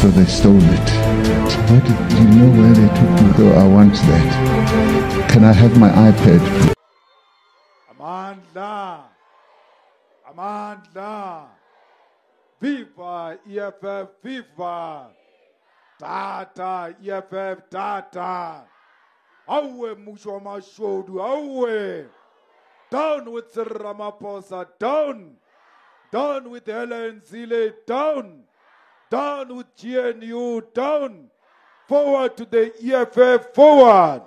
so they stole it. What, do you know where they took me though? I want that. Can I have my iPad, please? Amandla. Viva EFF, viva. Tata, EFF, tata. Awe Musho Mashodu, awe. Down with Sir Ramaphosa, down. Down with Helen Zille, down. Down with GNU, down. Forward to the EFF, forward.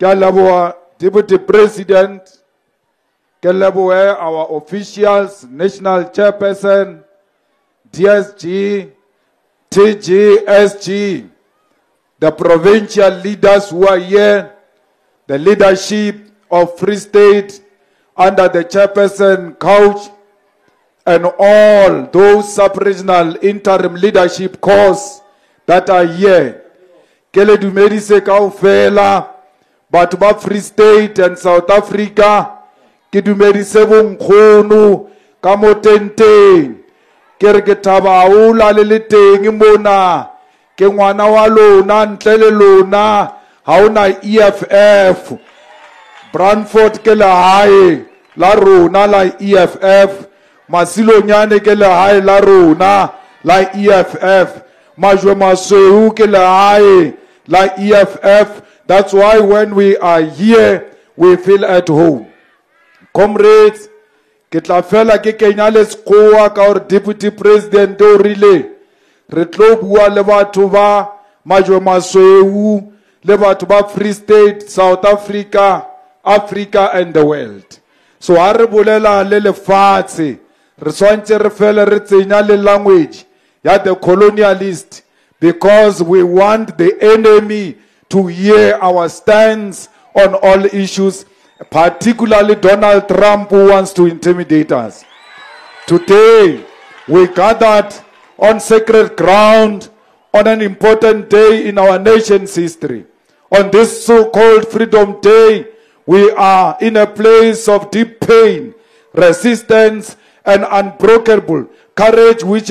Kalabua, Deputy President. Kalabua, our officials, National Chairperson, DSG, TGSG, the provincial leaders who are here, the leadership of Free State under the Chairperson Couch, and all those sub-regional interim leadership corps that are here. Kele dumedise kaofela, batho ba Free State and South Africa, ke dumedise bonkgono ka motenteng. Ke re ke thaba haholo le teng mona, ke ngwana wa lona ntle le lona, ha ona EFF. Brandfort ke lehae la rona la EFF. Masilonyane ke lehae la rona la EFF. Majwe Masweu ke lehae la EFF. That's why when we are here, we feel at home. Comrades, ke tla fela ke kenya le sekgowa ka hore Deputy President o rile re tlo bua le batho ba Majwe Masweu le batho ba Free State, South Africa, Africa and the world. So ha re bolela le lefatshe, re swantse re fele re tsenya le language ya the colonialist, because we want the enemy to hear our stance on all issues, particularly Donald Trump, who wants to intimidate us. Today, we gathered on sacred ground on an important day in our nation's history. On this so-called Freedom Day, we are in a place of deep pain, resistance, and unbreakable courage, which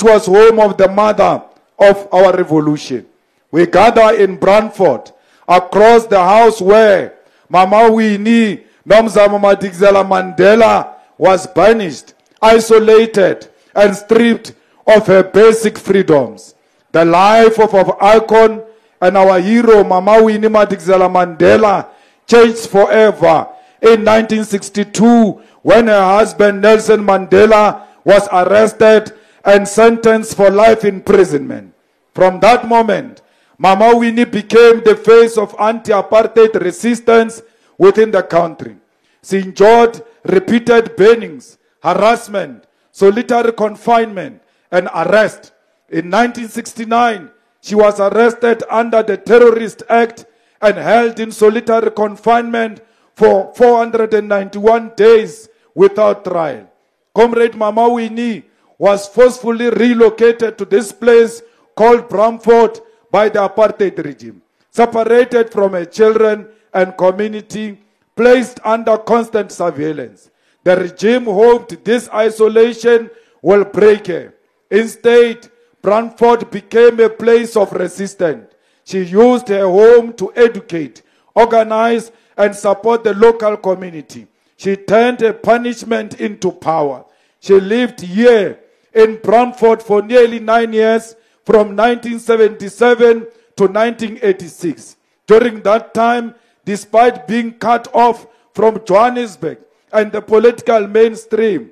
was home of the mother of our revolution. We gather in Brandfort, across the house where Mama Winnie Nomzamo Madikizela Mandela was banished, isolated, and stripped of her basic freedoms. The life of our icon and our hero, Mama Winnie Madikizela Mandela, changed forever in 1962 when her husband Nelson Mandela was arrested and sentenced for life imprisonment. From that moment, Mama Winnie became the face of anti-apartheid resistance within the country. She endured repeated burnings, harassment, solitary confinement, and arrest. In 1969, she was arrested under the Terrorist Act and held in solitary confinement for 491 days without trial. Comrade Mama Winnie was forcefully relocated to this place called Brandfort by the apartheid regime, separated from her children and community, placed under constant surveillance. The regime hoped this isolation will break her. Instead, Brandfort became a place of resistance. She used her home to educate, organize, and support the local community. She turned a punishment into power. She lived here in Brandfort for nearly 9 years, from 1977 to 1986. During that time, despite being cut off from Johannesburg and the political mainstream,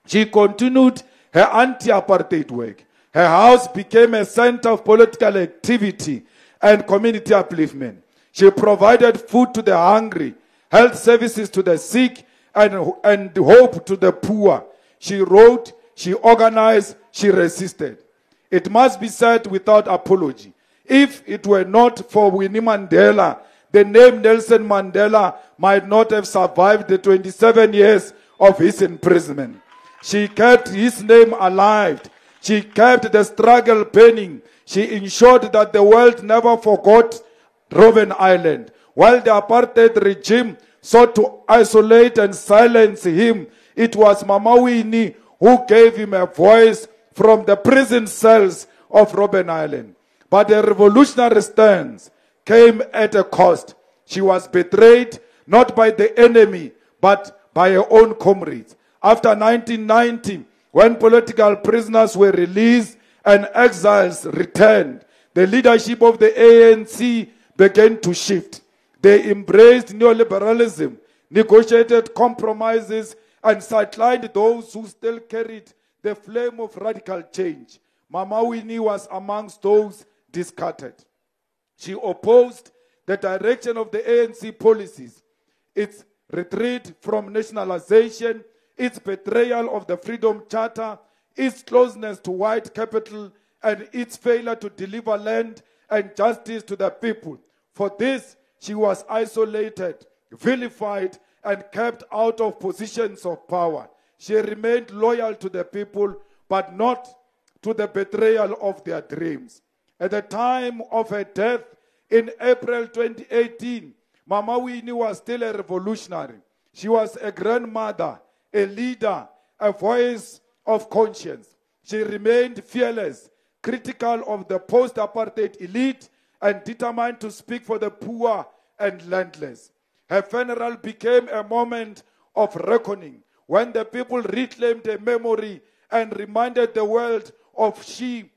she continued her anti-apartheid work. Her house became a center of political activity and community upliftment. She provided food to the hungry, health services to the sick, and hope to the poor. She wrote, she organized, she resisted. It must be said without apology, if it were not for Winnie Mandela, the name Nelson Mandela might not have survived the 27 years of his imprisonment. She kept his name alive. She kept the struggle burning. She ensured that the world never forgot Robben Island. While the apartheid regime sought to isolate and silence him, it was Mama Winnie who gave him a voice from the prison cells of Robben Island. But the revolutionary stance came at a cost. She was betrayed not by the enemy, but by her own comrades. After 1990, when political prisoners were released and exiles returned, the leadership of the ANC began to shift. They embraced neoliberalism, negotiated compromises, and sidelined those who still carried the flame of radical change. Mama Winnie was amongst those discarded. She opposed the direction of the ANC policies, its retreat from nationalization, its betrayal of the Freedom Charter, its closeness to white capital, and its failure to deliver land and justice to the people. For this, she was isolated, vilified, and kept out of positions of power. She remained loyal to the people, but not to the betrayal of their dreams. At the time of her death in April 2018, Mama Winnie was still a revolutionary. She was a grandmother, a leader, a voice of conscience. She remained fearless, critical of the post-apartheid elite, and determined to speak for the poor and landless. Her funeral became a moment of reckoning when the people reclaimed her memory and reminded the world of she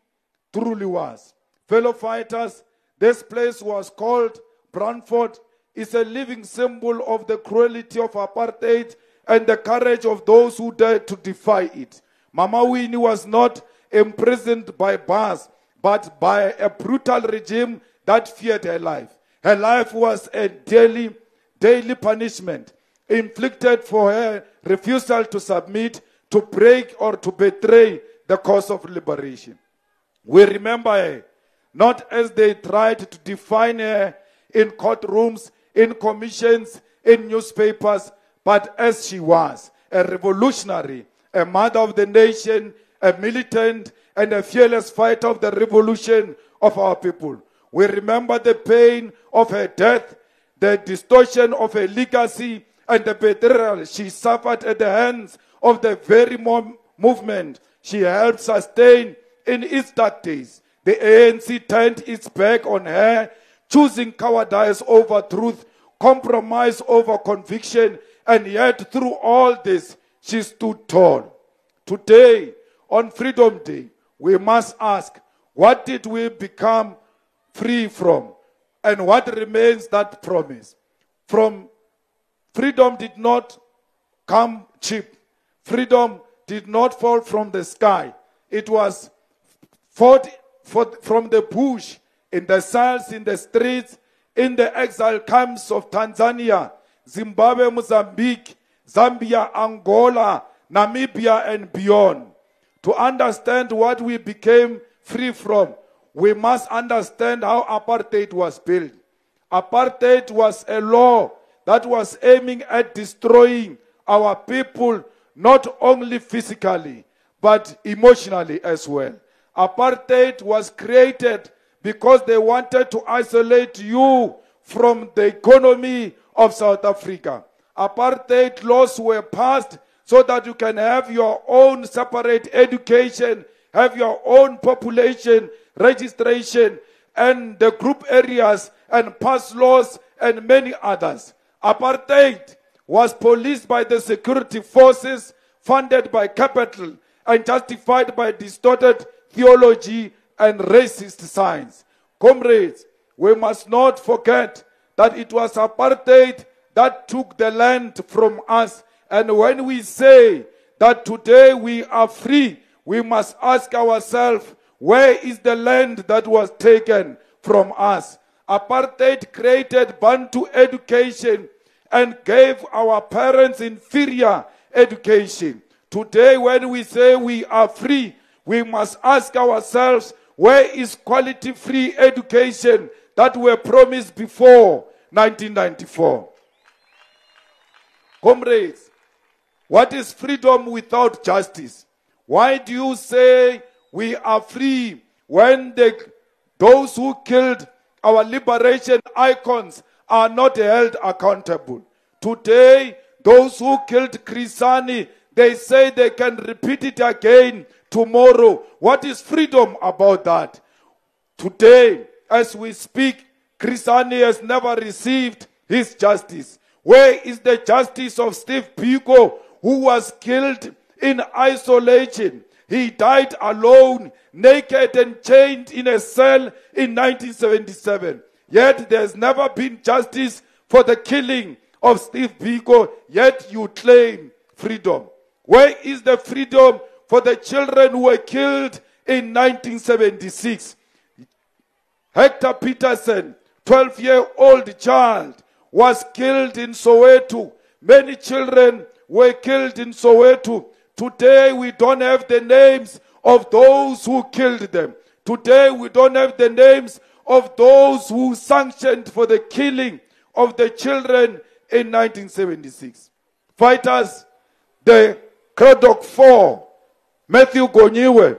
truly was. Fellow fighters, this place was called Brandfort. It's a living symbol of the cruelty of apartheid and the courage of those who dared to defy it. Mama Winnie was not imprisoned by bars, but by a brutal regime that feared her life. Her life was a daily punishment inflicted for her refusal to submit, to break, or to betray the cause of liberation. We remember her not as they tried to define her in courtrooms, in commissions, in newspapers, but as she was, a revolutionary, a mother of the nation, a militant, and a fearless fighter of the revolution of our people. We remember the pain of her death, the distortion of her legacy, and the betrayal she suffered at the hands of the very movement she helped sustain in its dark days. The ANC turned its back on her, choosing cowardice over truth, compromise over conviction, and yet through all this, she stood tall. Today, on Freedom Day, we must ask, what did we become free from? And what remains that promise? Freedom did not come cheap. Freedom did not fall from the sky. It was fought from the bush, in the cells, in the streets, in the exile camps of Tanzania, Zimbabwe, Mozambique, Zambia, Angola, Namibia, and beyond. To understand what we became free from, we must understand how apartheid was built. Apartheid was a law that was aiming at destroying our people, not only physically, but emotionally as well. Apartheid was created because they wanted to isolate you from the economy of South Africa. Apartheid laws were passed so that you can have your own separate education, have your own population registration, and the group areas, and pass laws, and many others. Apartheid was policed by the security forces, funded by capital, and justified by distorted theology and racist science. Comrades, we must not forget that it was apartheid that took the land from us. And when we say that today we are free, we must ask ourselves, where is the land that was taken from us? Apartheid created Bantu education and gave our parents inferior education. Today, when we say we are free, we must ask ourselves, where is quality free education that were promised before 1994? Comrades, what is freedom without justice? Why do you say we are free when those who killed our liberation icons are not held accountable? Today, those who killed Chris Hani, they say they can repeat it again tomorrow. What is freedom about that? Today, as we speak, Chris Hani has never received his justice. Where is the justice of Steve Biko, who was killed in isolation? He died alone, naked and chained in a cell in 1977. Yet there's never been justice for the killing of Steve Biko, yet you claim freedom. Where is the freedom for the children who were killed in 1976? Hector Peterson, 12-year-old child, was killed in Soweto. Many children were killed in Soweto. Today we don't have the names of those who killed them. Today we don't have the names of those who sanctioned for the killing of the children in 1976. Fighters, the Craddock 4, Matthew Gonyiwe,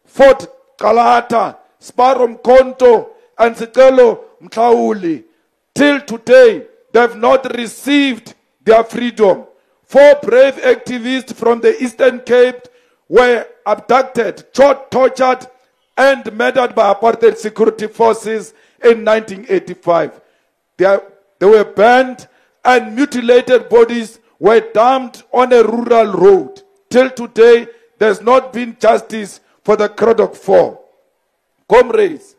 Fort Kalata, Sparrow Mkonto, and Sicelo Mtlauli. Till today, they have not received their freedom. 4 brave activists from the Eastern Cape were abducted, shot, tortured, and murdered by apartheid security forces in 1985. They were burned and mutilated bodies were dumped on a rural road. Till today, there's not been justice for the Craddock 4. Comrades,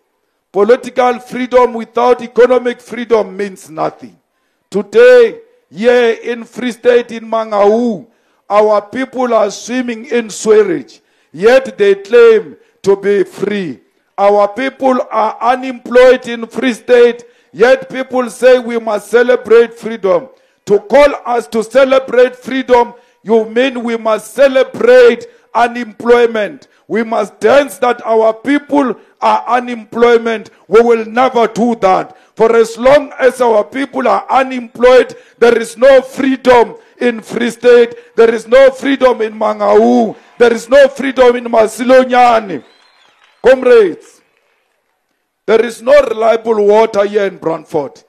political freedom without economic freedom means nothing. Today, here in Free State, in Mangaung, our people are swimming in sewage, yet they claim to be free. Our people are unemployed in Free State, yet people say we must celebrate freedom. To call us to celebrate freedom, you mean we must celebrate unemployment. We must dance that our people are unemployed. We will never do that. For as long as our people are unemployed, there is no freedom in Free State. There is no freedom in Mangaung. There is no freedom in Masilonyane. Comrades, there is no reliable water here in Brantford.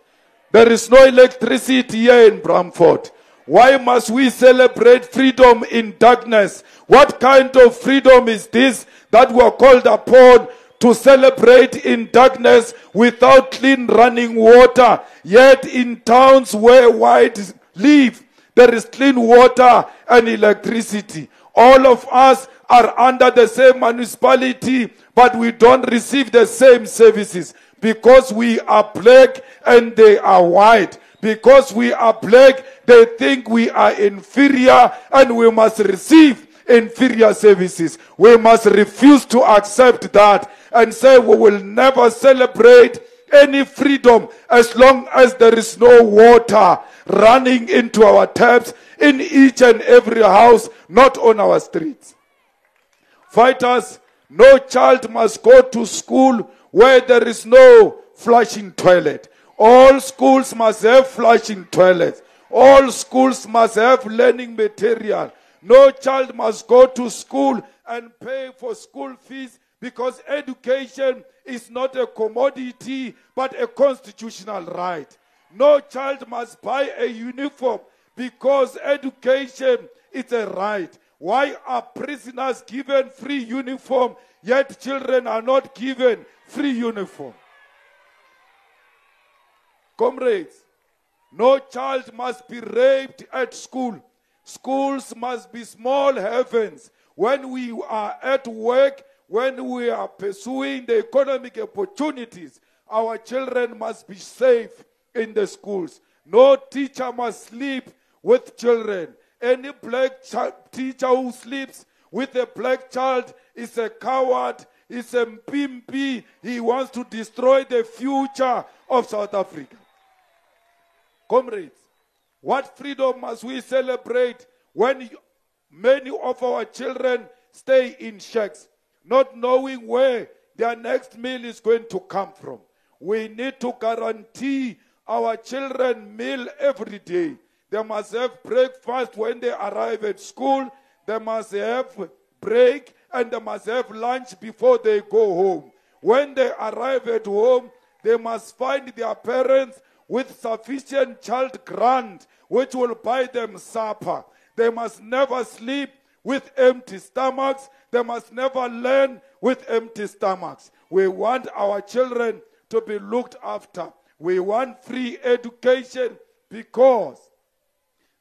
There is no electricity here in Brantford. Why must we celebrate freedom in darkness? What kind of freedom is this that we are called upon to celebrate in darkness without clean running water? Yet in towns where whites live, there is clean water and electricity. All of us are under the same municipality, but we don't receive the same services because we are black and they are white. Because we are black, they think we are inferior and we must receive inferior services. We must refuse to accept that and say we will never celebrate any freedom as long as there is no water running into our taps in each and every house, not on our streets. Fighters, no child must go to school where there is no flushing toilet. All schools must have flushing toilets. All schools must have learning material. No child must go to school and pay for school fees because education is not a commodity but a constitutional right. No child must buy a uniform because education is a right. Why are prisoners given free uniform yet children are not given free uniform? Comrades, no child must be raped at school. Schools must be small heavens. When we are at work, when we are pursuing the economic opportunities, our children must be safe in the schools. No teacher must sleep with children. Any black teacher who sleeps with a black child is a coward, is a mpimpi. He wants to destroy the future of South Africa. Comrades, what freedom must we celebrate when many of our children stay in shacks, not knowing where their next meal is going to come from? We need to guarantee our children meal every day. They must have breakfast when they arrive at school. They must have break and they must have lunch before they go home. When they arrive at home, they must find their parents with sufficient child grant which will buy them supper. They must never sleep with empty stomachs. They must never learn with empty stomachs. We want our children to be looked after. We want free education because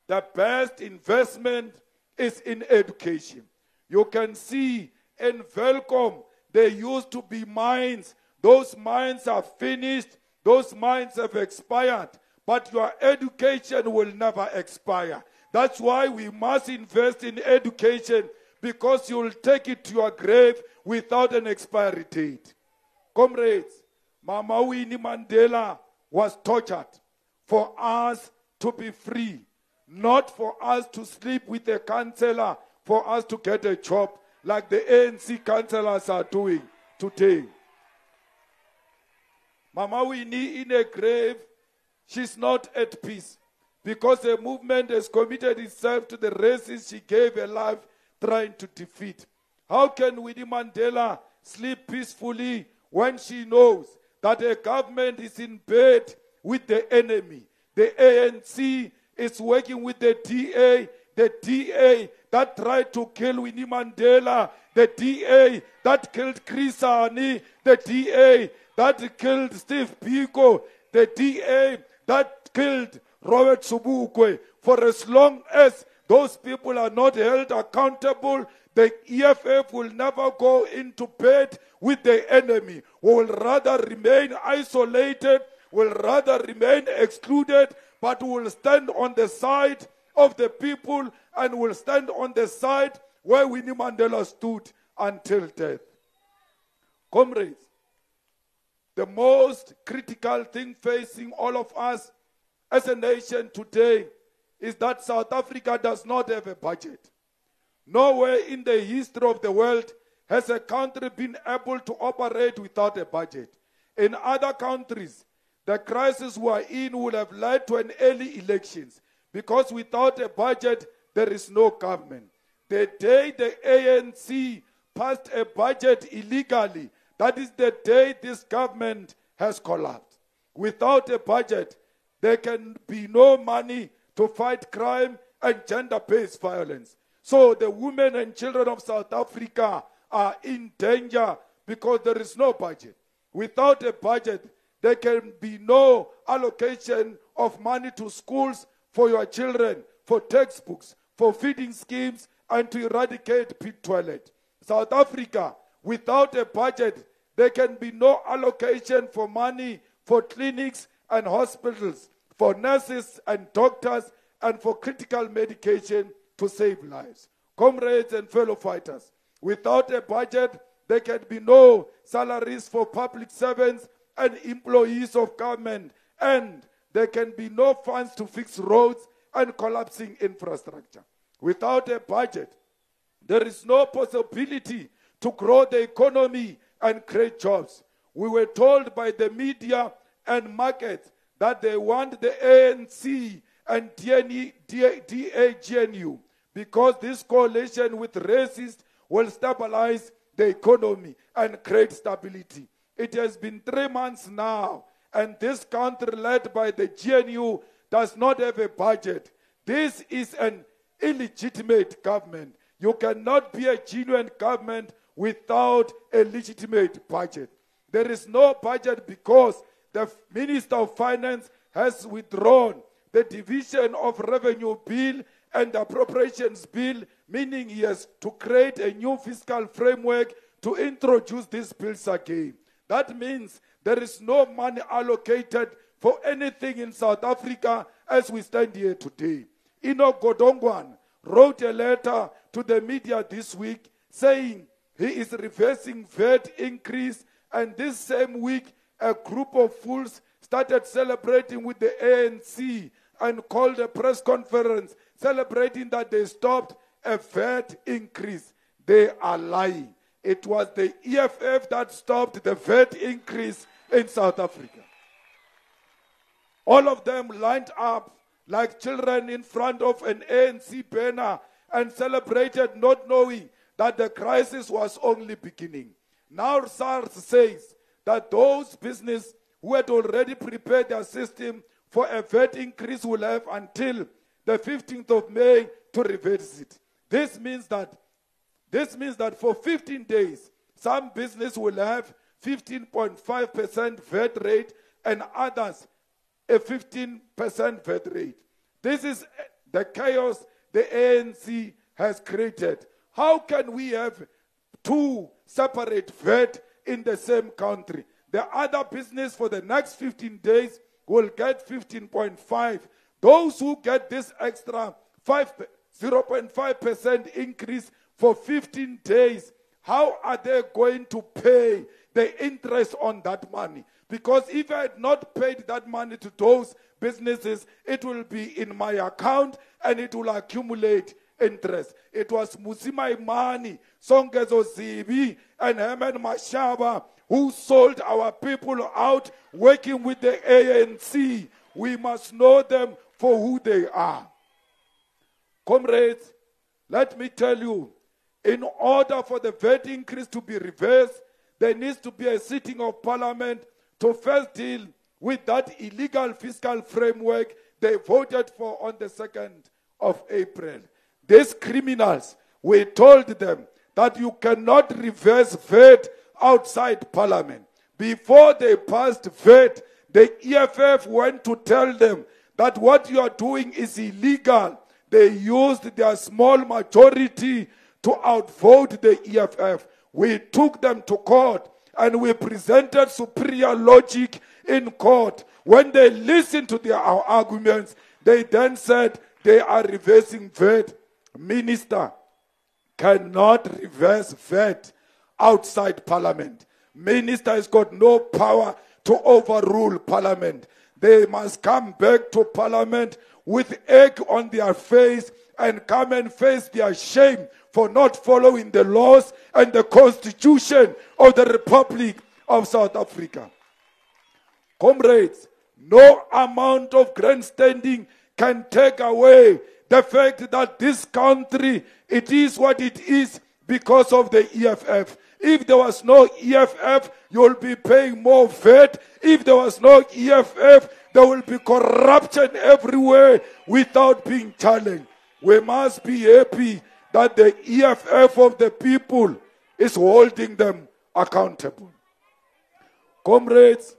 the best investment is in education. You can see in Welkom, there used to be mines. Those mines are finished. Those mines have expired. But your education will never expire. That's why we must invest in education, because you will take it to your grave without an expiry date. Comrades, Mama Winnie Mandela was tortured for us to be free, not for us to sleep with a councillor, for us to get a job like the ANC councillors are doing today. Mama Winnie in a grave, she's not at peace because the movement has committed itself to the races she gave her life trying to defeat. How can Winnie Mandela sleep peacefully when she knows that her government is in bed with the enemy? The ANC is working with the DA that tried to kill Winnie Mandela, the DA that killed Chris Hani, the DA that killed Steve Biko, the DA that killed Robert Sobukwe. For as long as those people are not held accountable, the EFF will never go into bed with the enemy. We will rather remain isolated, will rather remain excluded, but will stand on the side of the people and will stand on the side where Winnie Mandela stood until death. Comrades, the most critical thing facing all of us as a nation today is that South Africa does not have a budget. Nowhere in the history of the world has a country been able to operate without a budget. In other countries, the crisis we are in would have led to an early elections, because without a budget, there is no government. The day the ANC passed a budget illegally, that is the day this government has collapsed. Without a budget, there can be no money to fight crime and gender-based violence. So the women and children of South Africa are in danger because there is no budget. Without a budget, there can be no allocation of money to schools for your children, for textbooks, for feeding schemes, and to eradicate pit toilet. South Africa, without a budget, there can be no allocation for money for clinics and hospitals, for nurses and doctors, and for critical medication to save lives. Comrades and fellow fighters, without a budget, there can be no salaries for public servants and employees of government, and there can be no funds to fix roads and collapsing infrastructure. Without a budget, there is no possibility to grow the economy and create jobs. We were told by the media and markets that they want the ANC and DA-GNU because this coalition with racists will stabilize the economy and create stability. It has been 3 months now, and this country led by the GNU does not have a budget. This is an illegitimate government. You cannot be a genuine government without a legitimate budget. There is no budget because the Minister of Finance has withdrawn the division of revenue bill and the appropriations bill, meaning he has to create a new fiscal framework to introduce these bills again. That means there is no money allocated for anything in South Africa as we stand here today. Enoch Godongwana wrote a letter to the media this week saying he is reversing VAT increase, and this same week a group of fools started celebrating with the ANC and called a press conference celebrating that they stopped a VAT increase. They are lying. It was the EFF that stopped the VAT increase in South Africa. All of them lined up like children in front of an ANC banner and celebrated, not knowing that the crisis was only beginning. Now SARS says that those businesses who had already prepared their system for a VAT increase will have until the 15th of May to reverse it. This means that for 15 days, some business will have 15.5% VAT rate and others a 15% VAT rate. This is the chaos the ANC has created. How can we have two separate VAT in the same country? The other business for the next 15 days will get 15.5. Those who get this extra 0.5% increase for 15 days, how are they going to pay the interest on that money? Because if I had not paid that money to those businesses, it will be in my account and it will accumulate interest. It was Musima Imani, Songezo Zibi, and Herman Mashaba who sold our people out working with the ANC. We must know them for who they are. Comrades, let me tell you, in order for the VAT increase to be reversed, there needs to be a sitting of parliament to first deal with that illegal fiscal framework they voted for on the 2nd of April. These criminals, we told them that you cannot reverse VAT outside parliament. Before they passed VAT, the EFF went to tell them that what you are doing is illegal. They used their small majority to outvote the EFF. We took them to court and we presented superior logic in court. When they listened to our arguments, they then said they are reversing VAT. Minister cannot reverse VAT outside parliament. Minister has got no power to overrule parliament. They must come back to parliament with egg on their face and come and face their shame for not following the laws and the constitution of the Republic of South Africa. Comrades, no amount of grandstanding can take away the fact that this country, it is what it is because of the EFF. If there was no EFF, you'll be paying more VAT. If there was no EFF, there will be corruption everywhere without being challenged. We must be happy that the EFF of the people is holding them accountable. Comrades,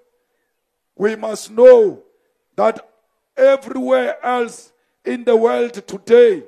we must know that everywhere else in the world today,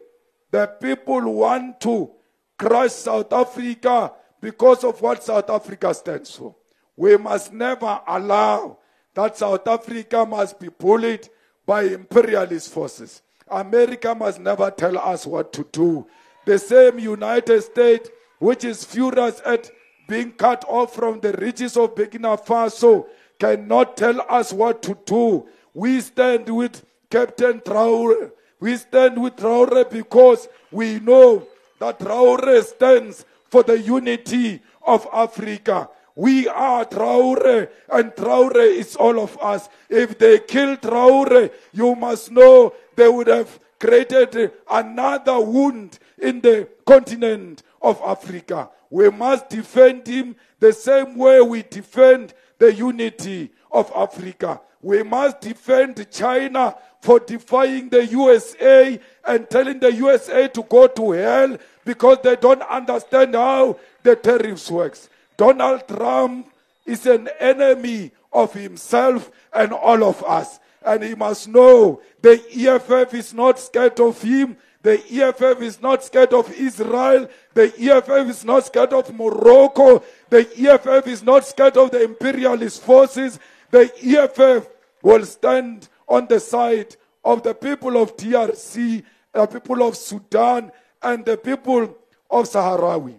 the people want to crush South Africa because of what South Africa stands for. We must never allow that South Africa must be bullied by imperialist forces. America must never tell us what to do. The same United States, which is furious at being cut off from the riches of Burkina Faso, cannot tell us what to do. We stand with Captain Traore. We stand with Traore because we know that Traore stands for the unity of Africa. We are Traore, and Traore is all of us. If they kill Traore, you must know they would have created another wound in the continent of Africa. We must defend him the same way we defend the unity of Africa. We must defend China for defying the USA and telling the USA to go to hell because they don't understand how the tariffs works. Donald Trump is an enemy of himself and all of us. And he must know the EFF is not scared of him. The EFF is not scared of Israel. The EFF is not scared of Morocco. The EFF is not scared of the imperialist forces. The EFF will stand on the side of the people of DRC, the people of Sudan, and the people of Sahrawi.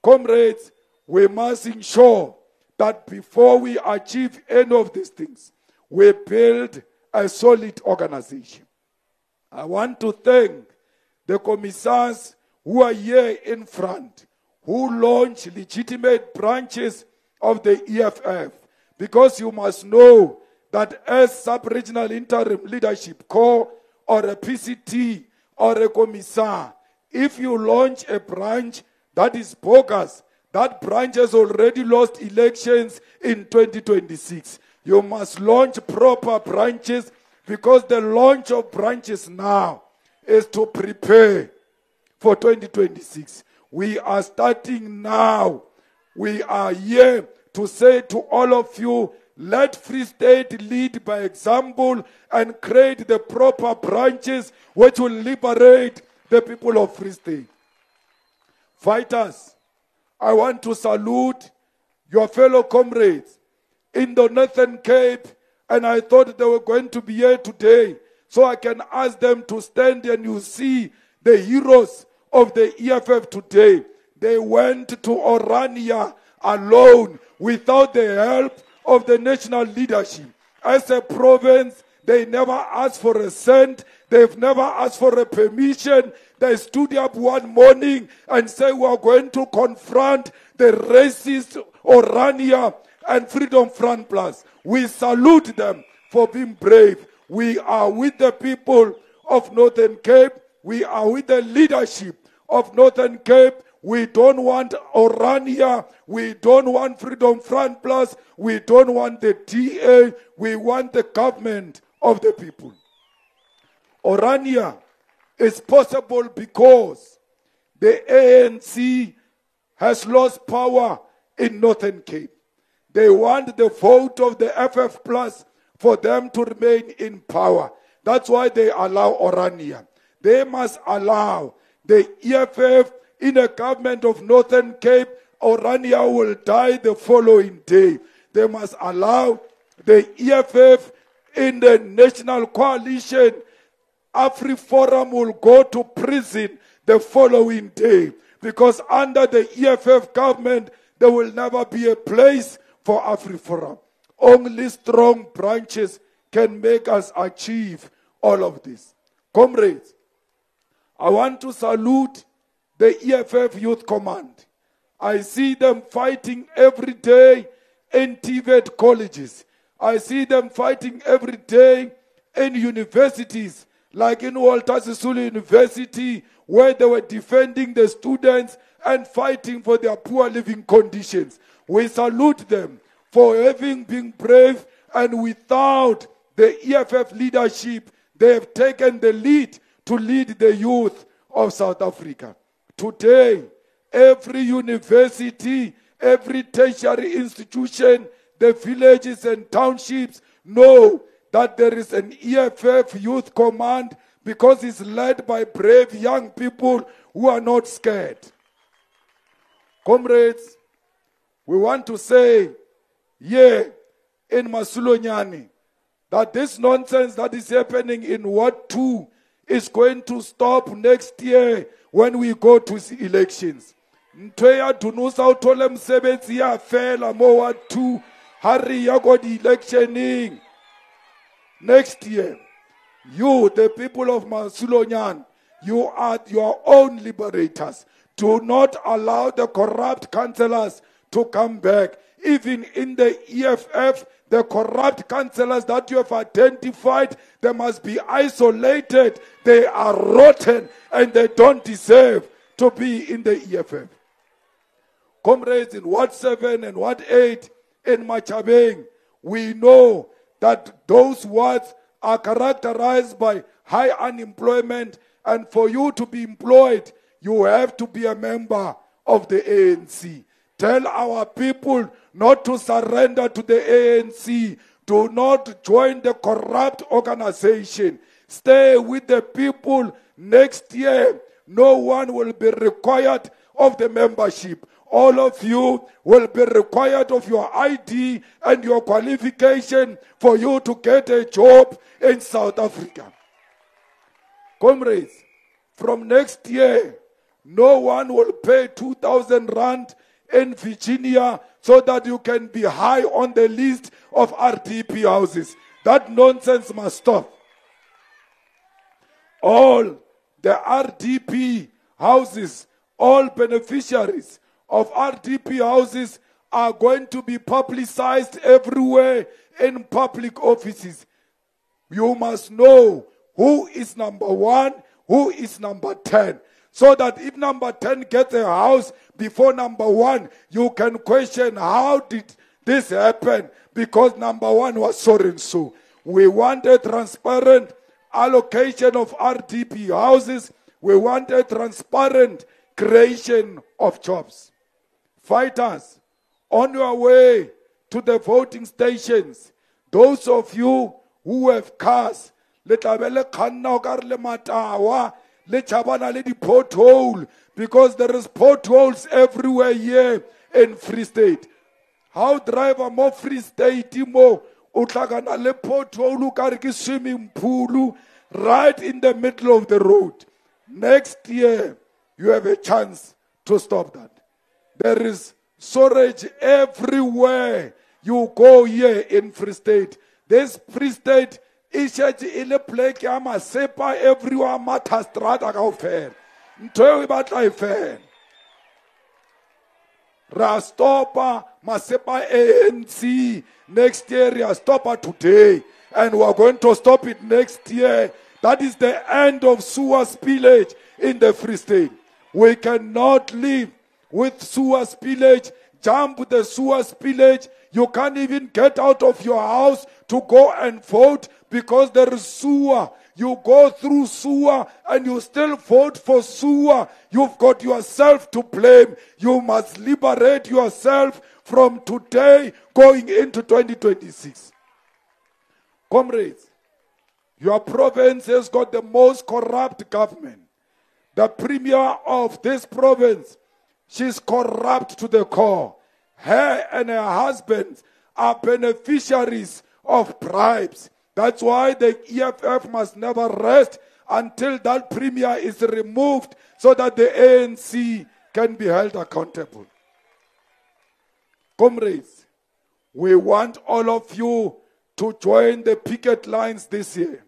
Comrades, we must ensure that before we achieve any of these things, we build a solid organization. I want to thank the commissars who are here in front, who launch legitimate branches of the EFF, because you must know that as Sub-Regional Interim Leadership Corps or a PCT or a commissar, if you launch a branch that is bogus, that branch has already lost elections in 2026. You must launch proper branches, because the launch of branches now is to prepare for 2026. We are starting now. We are here to say to all of you, let Free State lead by example and create the proper branches which will liberate the people of Free State. Fighters, I want to salute your fellow comrades in the Northern Cape, and I thought they were going to be here today so I can ask them to stand and you see the heroes of the EFF today. They went to Orania alone without the help of the national leadership. As a province, they never asked for a cent. They've never asked for a permission. They stood up one morning and said, we are going to confront the racist Orania and Freedom Front Plus. We salute them for being brave. We are with the people of Northern Cape. We are with the leadership of Northern Cape. We don't want Orania. We don't want Freedom Front Plus. We don't want the DA. We want the government of the people. Orania is possible because the ANC has lost power in Northern Cape. They want the vote of the FF Plus for them to remain in power. That's why they allow Orania. They must allow the EFF in a government of Northern Cape. Orania will die the following day. They must allow the EFF in the national coalition. AfriForum will go to prison the following day, because under the EFF government there will never be a place for AfriForum. Only strong branches can make us achieve all of this. Comrades, I want to salute the EFF Youth Command. I see them fighting every day in TVET colleges. I see them fighting every day in universities, like in Walter Sisulu University, where they were defending the students and fighting for their poor living conditions. We salute them for having been brave, and without the EFF leadership, they have taken the lead to lead the youth of South Africa. Today, every university, every tertiary institution, the villages and townships know that there is an EFF Youth Command, because it's led by brave young people who are not scared. Comrades, we want to say here in Masulonyane that this nonsense that is happening in Ward 2 is going to stop next year when we go to elections. Ntweya dunusa utole msebenzi ya fela mo Ward 2 hurry ya go the electioning next year. You, the people of Masulonyane, you are your own liberators. Do not allow the corrupt councillors to come back. Even in the EFF, the corrupt councillors that you have identified, they must be isolated. They are rotten and they don't deserve to be in the EFF. Comrades, in Ward 7 and Ward 8 in Machabeng, we know that those wards are characterized by high unemployment, and for you to be employed, you have to be a member of the ANC. Tell our people not to surrender to the ANC. Do not join the corrupt organization. Stay with the people. Next year, no one will be required of the membership. All of you will be required of your ID and your qualification for you to get a job in South Africa. Comrades, from next year, no one will pay 2,000 rand in Virginia so that you can be high on the list of RDP houses. That nonsense must stop. All the RDP houses, all beneficiaries of RDP houses are going to be publicized everywhere in public offices. You must know who is number 1, who is number 10. So that if number 10 gets a house before number 1, you can question how did this happen, because number 1 was so and so. We want a transparent allocation of RDP houses. We want a transparent creation of jobs. Fighters, on your way to the voting stations, those of you who have cars, le tlabele khanna o ka re le matawa, le chabana le di pothole, because there is potholes everywhere here in Free State. How driver mo Free State mo utlagana le pothole ka re ke swimming pool right in the middle of the road. Next year you have a chance to stop that. There is storage everywhere you go here in Free State. This Free State is in a place ya masepa everywhere matha strata kaofela. Ntho e batla e fela. Ra stopa masepa ANC next year, ra stopa today, and we are going to stop it next year. That is the end of sewer spillage in the Free State. We cannot live with sewer spillage, jump with the sewer spillage. You can't even get out of your house to go and vote because there is sewer. You go through sewer and you still vote for sewer. You've got yourself to blame. You must liberate yourself from today going into 2026. Comrades, your province has got the most corrupt government. The premier of this province, she's corrupt to the core. Her and her husband are beneficiaries of bribes. That's why the EFF must never rest until that premier is removed so that the ANC can be held accountable. Comrades, we want all of you to join the picket lines this year.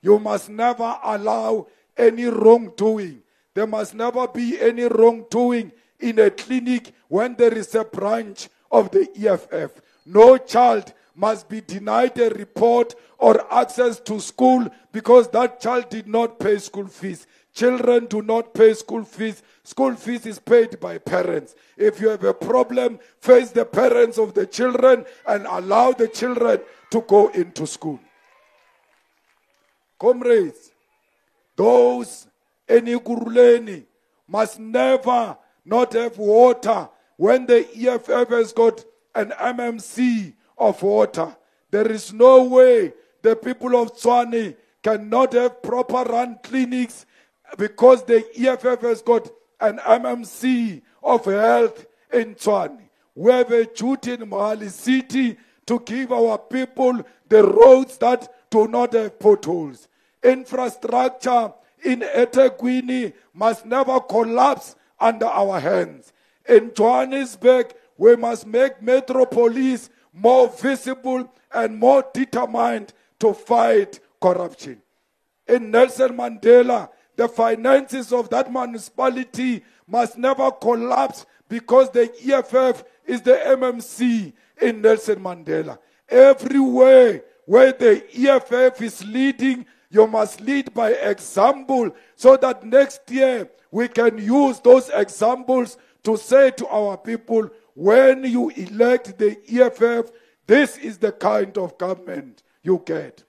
You must never allow any wrongdoing. There must never be any wrongdoing in a clinic when there is a branch of the EFF. No child must be denied a report or access to school because that child did not pay school fees. Children do not pay school fees. School fees is paid by parents. If you have a problem, face the parents of the children and allow the children to go into school. Comrades, those Ekurhuleni must never not have water when the EFF has got an MMC of water. There is no way the people of Tshwane cannot have proper run clinics because the EFF has got an MMC of health in Tshwane. We have a duty in Mohali City to give our people the roads that do not have potholes. Infrastructure in eThekwini must never collapse under our hands. In Johannesburg, we must make Metropolis more visible and more determined to fight corruption. In Nelson Mandela, the finances of that municipality must never collapse because the EFF is the MMC in Nelson Mandela. Everywhere where the EFF is leading, you must lead by example so that next year we can use those examples to say to our people, when you elect the EFF, this is the kind of government you get.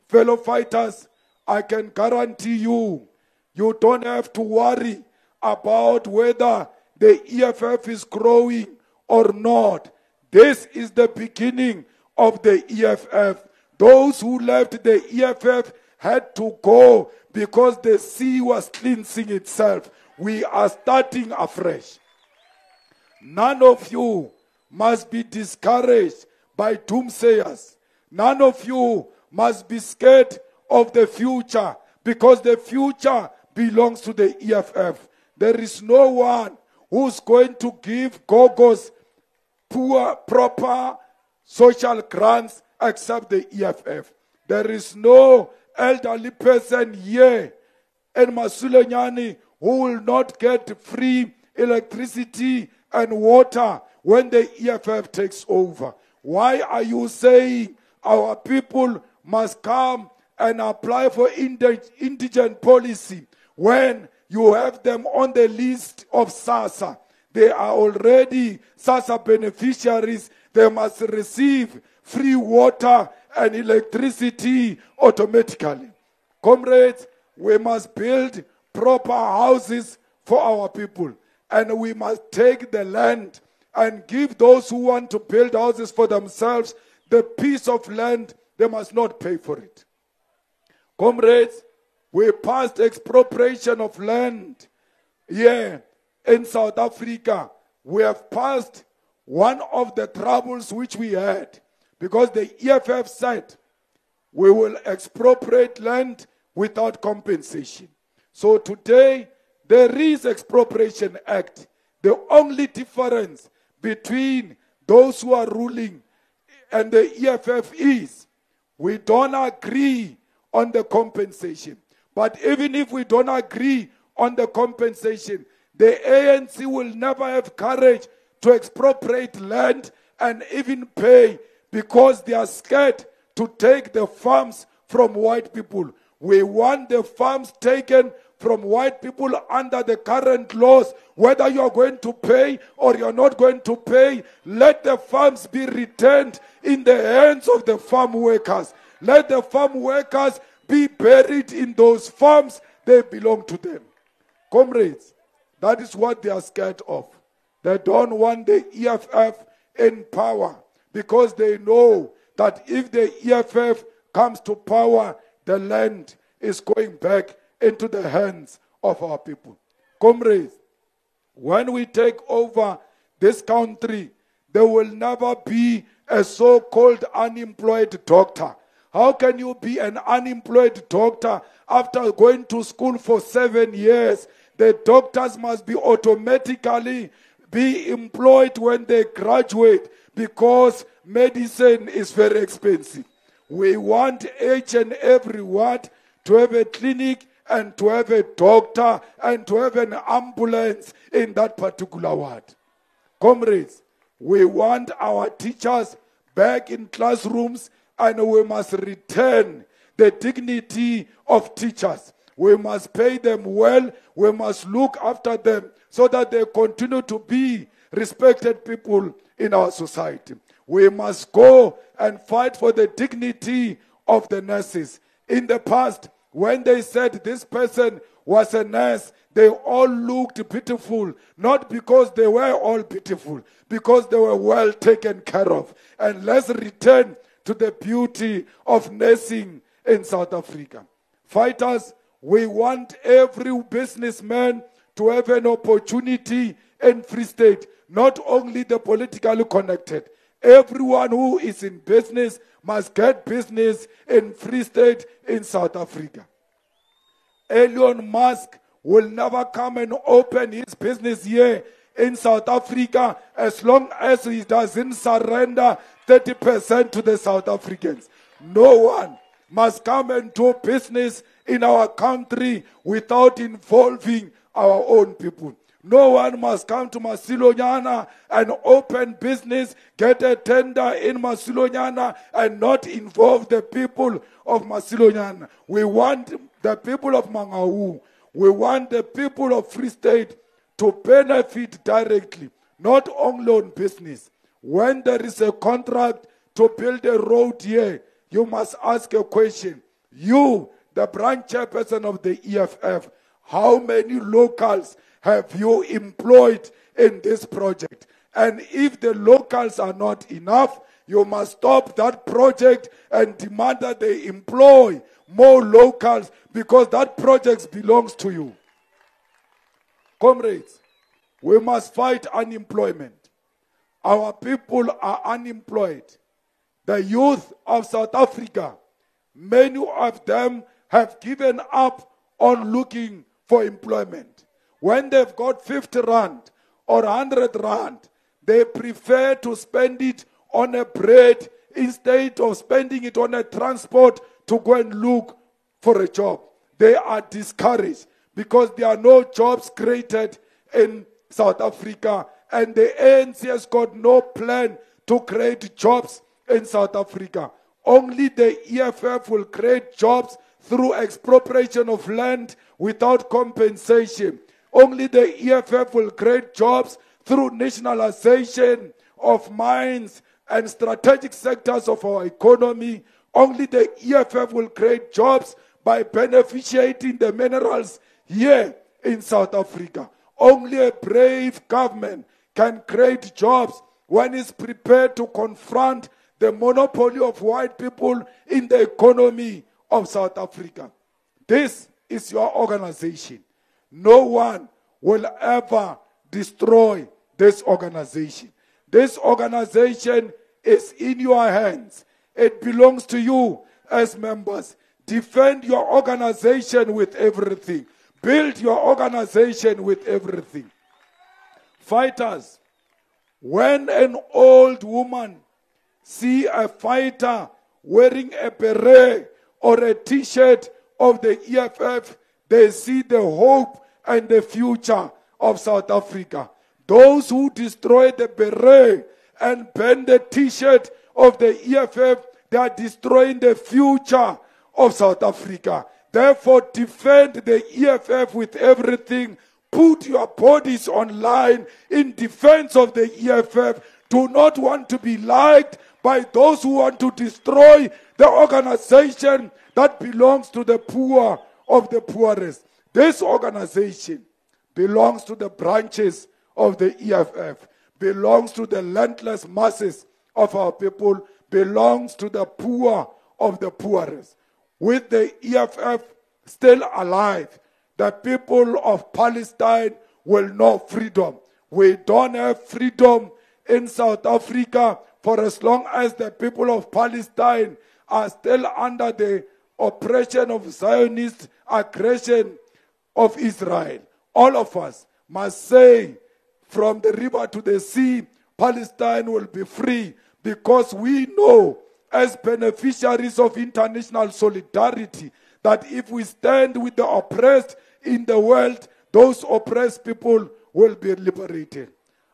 Fellow fighters, I can guarantee you, you don't have to worry about whether the EFF is growing or not. This is the beginning of the EFF. Those who left the EFF had to go because the sea was cleansing itself. We are starting afresh. None of you must be discouraged by doomsayers. None of you must be scared of the future because the future belongs to the EFF. There is no one who's going to give Gogos poor, proper social grants except the EFF. There is no elderly person here in Masulenyani who will not get free electricity and water when the EFF takes over. Why are you saying our people must come and apply for indigent policy when you have them on the list of SASSA? They are already SASSA beneficiaries. They must receive free water and electricity automatically. Comrades, we must build proper houses for our people. And we must take the land and give those who want to build houses for themselves the piece of land. They must not pay for it. Comrades, we passed expropriation of land here in South Africa. We have passed one of the troubles which we had, because the EFF said we will expropriate land without compensation. So today, there is Expropriation Act. The only difference between those who are ruling and the EFF is we don't agree on the compensation. But even if we don't agree on the compensation, the ANC will never have courage to expropriate land and even pay, because they are scared to take the farms from white people. We want the farms taken from white people under the current laws. Whether you are going to pay or you are not going to pay, let the farms be returned in the hands of the farm workers. Let the farm workers be buried in those farms. They belong to them. Comrades, that is what they are scared of. They don't want the EFF in power, because they know that if the EFF comes to power, the land is going back into the hands of our people. Comrades, when we take over this country, there will never be a so-called unemployed doctor. How can you be an unemployed doctor after going to school for 7 years? The doctors must be automatically be employed when they graduate, because medicine is very expensive. We want each and every ward to have a clinic and to have a doctor and to have an ambulance in that particular ward. Comrades, we want our teachers back in classrooms, and we must return the dignity of teachers. We must pay them well. We must look after them so that they continue to be respected people in our society. We must go and fight for the dignity of the nurses. In the past, when they said this person was a nurse, they all looked beautiful, not because they were all beautiful, because they were well taken care of. And let's return to the beauty of nursing in South Africa. Fighters, we want every businessman to have an opportunity in Free State, not only the politically connected. Everyone who is in business must get business in Free State in South Africa. Elon Musk will never come and open his business here in South Africa as long as he doesn't surrender 30% to the South Africans. No one must come and do business in our country without involving our own people. No one must come to Masilonyana and open business, get a tender in Masilonyana and not involve the people of Masilonyana. We want the people of Mangaung, we want the people of Free State to benefit directly, not only on business. When there is a contract to build a road here, you must ask a question. You, the branch chairperson of the EFF, how many locals have you employed in this project? And if the locals are not enough, you must stop that project and demand that they employ more locals, because that project belongs to you. Comrades, we must fight unemployment. Our people are unemployed. The youth of South Africa, many of them have given up on looking for employment. When they've got 50 rand or 100 rand, they prefer to spend it on a bread instead of spending it on a transport to go and look for a job. They are discouraged because there are no jobs created in South Africa, and the ANC has got no plan to create jobs in South Africa. Only the EFF will create jobs through expropriation of land without compensation. Only the EFF will create jobs through nationalization of mines and strategic sectors of our economy. Only the EFF will create jobs by beneficiating the minerals here in South Africa. Only a brave government can create jobs when it's prepared to confront the monopoly of white people in the economy of South Africa. This is your organization. No one will ever destroy this organization. This organization is in your hands. It belongs to you as members. Defend your organization with everything. Build your organization with everything. Fighters, when an old woman see a fighter wearing a beret or a t-shirt of the EFF, they see the hope and the future of South Africa. Those who destroy the beret and burn the t-shirt of the EFF, they are destroying the future of South Africa. Therefore, defend the EFF with everything. Put your bodies online in defense of the EFF. Do not want to be liked by those who want to destroy the organization that belongs to the poor of the poorest. This organization belongs to the branches of the EFF, belongs to the landless masses of our people, belongs to the poor of the poorest. With the EFF still alive, the people of Palestine will know freedom. We don't have freedom in South Africa for as long as the people of Palestine are still under the oppression of Zionist aggression of Israel. All of us must say, from the river to the sea, Palestine will be free, because we know as beneficiaries of international solidarity that if we stand with the oppressed in the world, those oppressed people will be liberated.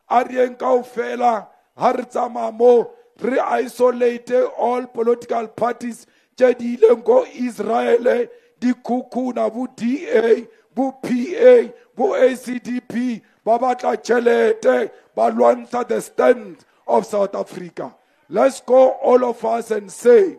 Arien kaofela ha re tsamaya mo re isolate all political parties tse di ileng go Israel, di kukuna bo DA, bo PA, bo ACDP, ba batla tšhelete, ba lwantsha the stand of South Africa. Let's go, all of us, and say,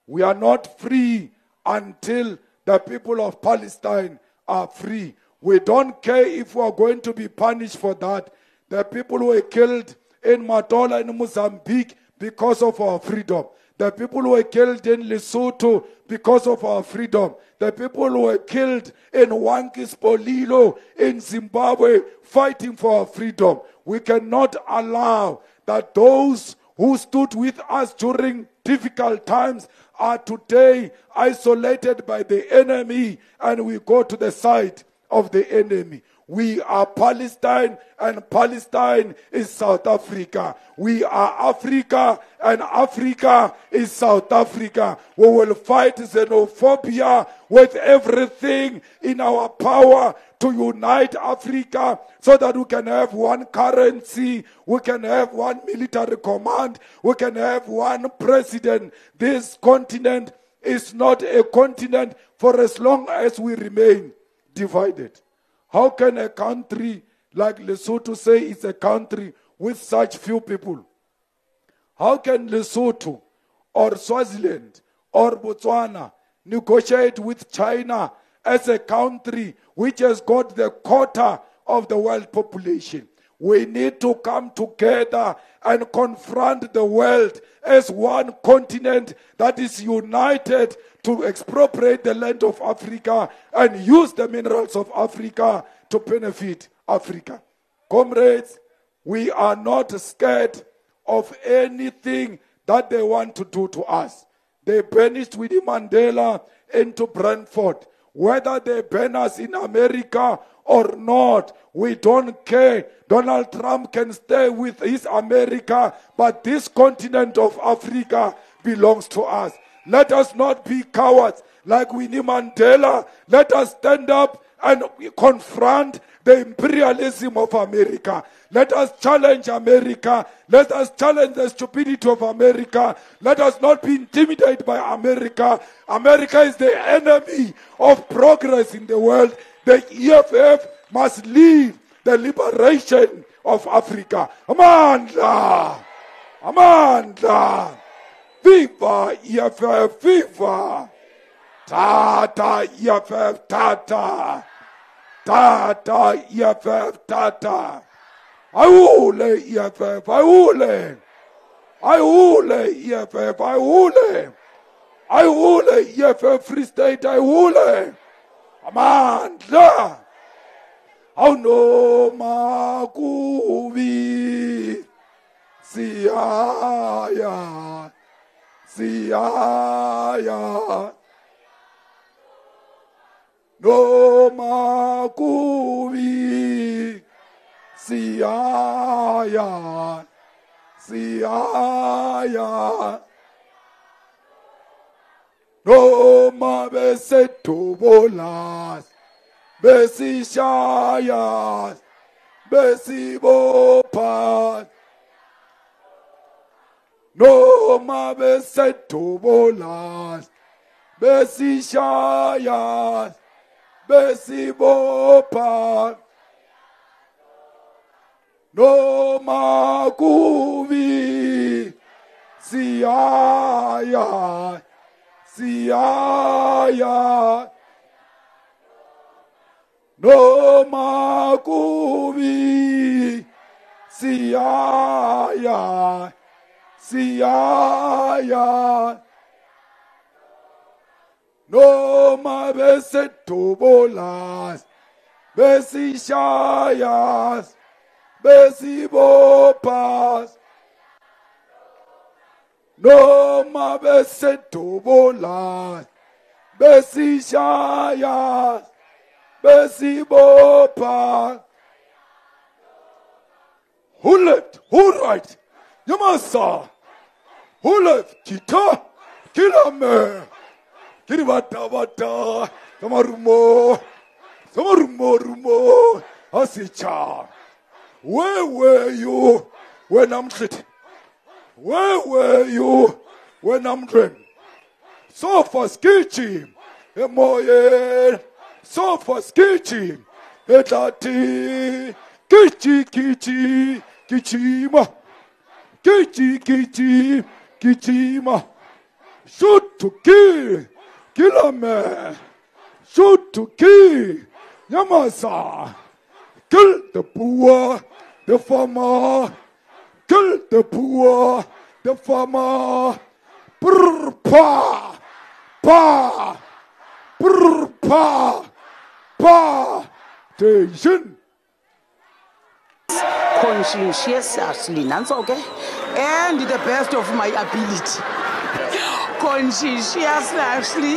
we are not free until the people of Palestine are free. We don't care if we are going to be punished for that. The people who were killed in Matola in Mozambique because of our freedom. The people who were killed in Lesotho because of our freedom. The people who were killed in Wankispolilo in Zimbabwe fighting for our freedom. We cannot allow that those who stood with us during difficult times are today isolated by the enemy, and we go to the side of the enemy. We are Palestine, and Palestine is South Africa. We are Africa, and Africa is South Africa. We will fight xenophobia with everything in our power to unite Africa so that we can have one currency, we can have one military command, we can have one president. This continent is not a continent for as long as we remain divided. How can a country like Lesotho say it's a country with such few people? How can Lesotho or Swaziland or Botswana negotiate with China as a country which has got the quota of the world population? We need to come together and confront the world as one continent that is united to expropriate the land of Africa and use the minerals of Africa to benefit Africa. Comrades, we are not scared of anything that they want to do to us. They banished Winnie Mandela into Brentford. Whether they ban us in America or not, we don't care. Donald Trump can stay with his America, but this continent of Africa belongs to us. Let us not be cowards like Winnie Mandela. Let us stand up and confront the imperialism of America. Let us challenge America. Let us challenge the stupidity of America. Let us not be intimidated by America. America is the enemy of progress in the world. The EFF must lead the liberation of Africa. Amandla! Amandla! Viva EFF! Viva! Tata EFF, Tata. Tata EFF, Tata. Aule EFF, aule. Aule EFF, aule. Aule EFF Free State, aule. Amandla. Aunoma kubi. Siaya. Siaya. Noma kubi. Siaya. Siaya. Noma besetobolas. Besishayas. Besibopas. Noma besetobolas. Besishayas. Besibopas. Noma kubi. Siaya. Siaya. Noma kubi. Siaya. Siaya. Noma besetobolas. Besishayas. Besibopas. Noma besetobolas. Besishayas. Besibopas. Who left? Who right? Yamasa. Who left? Kita. Kilame. Kiribata bata. Samarumo. Samarumo rumo. Asicha. Where were you when I'm sitting? Where were you when I'm dreaming? Sofa skichi. Emoye. Sofa skichi. Etati. Kichi kichi. Kichima. Kichi kichi. Kichima. Shoot to kill. Kill a man. Shoot to kill. Yamasa. Kill the poor. The farmer. Kill the poor. The farmer. Brr pa. Pa. Brr pa. Pa. Tension. Conscientiously, that's okay. And the best of my ability. Conscientiously.